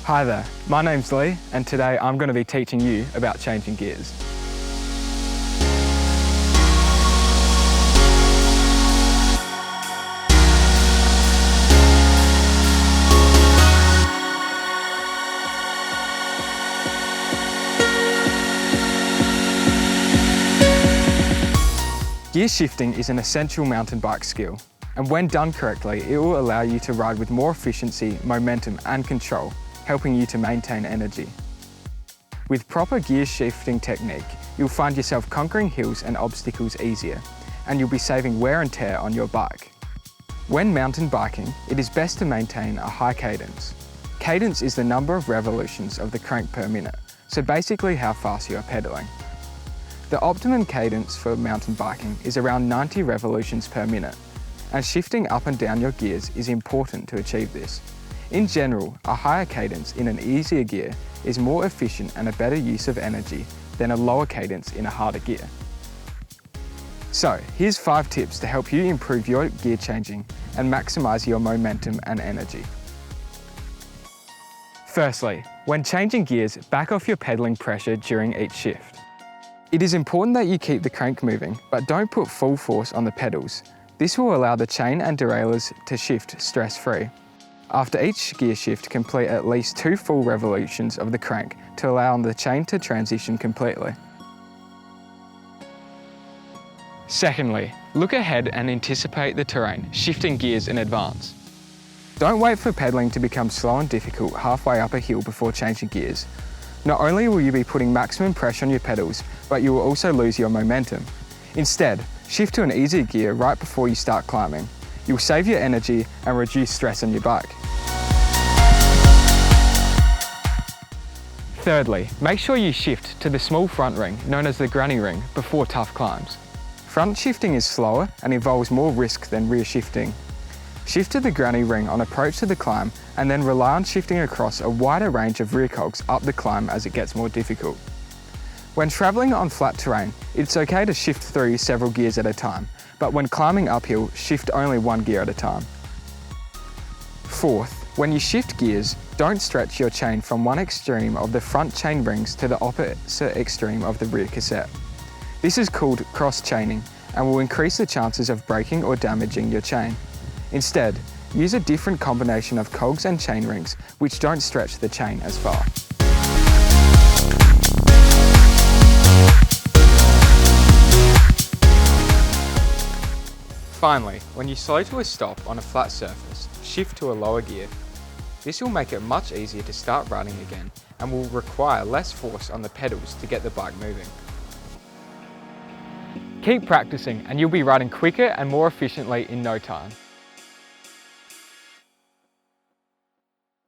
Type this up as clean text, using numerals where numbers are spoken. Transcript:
Hi there, my name's Lee and today I'm going to be teaching you about changing gears. Gear shifting is an essential mountain bike skill, and when done correctly, it will allow you to ride with more efficiency, momentum and control, helping you to maintain energy. With proper gear shifting technique, you'll find yourself conquering hills and obstacles easier, and you'll be saving wear and tear on your bike. When mountain biking, it is best to maintain a high cadence. Cadence is the number of revolutions of the crank per minute, so basically how fast you are pedaling. The optimum cadence for mountain biking is around 90 revolutions per minute, and shifting up and down your gears is important to achieve this. In general, a higher cadence in an easier gear is more efficient and a better use of energy than a lower cadence in a harder gear. So, here's 5 tips to help you improve your gear changing and maximise your momentum and energy. Firstly, when changing gears, back off your pedaling pressure during each shift. It is important that you keep the crank moving, but don't put full force on the pedals. This will allow the chain and derailleurs to shift stress-free. After each gear shift, complete at least 2 full revolutions of the crank to allow the chain to transition completely. Secondly, look ahead and anticipate the terrain, shifting gears in advance. Don't wait for pedaling to become slow and difficult halfway up a hill before changing gears. Not only will you be putting maximum pressure on your pedals, but you will also lose your momentum. Instead, shift to an easier gear right before you start climbing. You'll save your energy and reduce stress on your bike. Thirdly, make sure you shift to the small front ring, known as the granny ring, before tough climbs. Front shifting is slower and involves more risk than rear shifting. Shift to the granny ring on approach to the climb and then rely on shifting across a wider range of rear cogs up the climb as it gets more difficult. When travelling on flat terrain, it's okay to shift through several gears at a time, but when climbing uphill, shift only 1 gear at a time. Fourth, when you shift gears, don't stretch your chain from one extreme of the front chain rings to the opposite extreme of the rear cassette. This is called cross-chaining and will increase the chances of breaking or damaging your chain. Instead, use a different combination of cogs and chain rings which don't stretch the chain as far. Finally, when you slow to a stop on a flat surface, shift to a lower gear. This will make it much easier to start riding again and will require less force on the pedals to get the bike moving. Keep practicing and you'll be riding quicker and more efficiently in no time.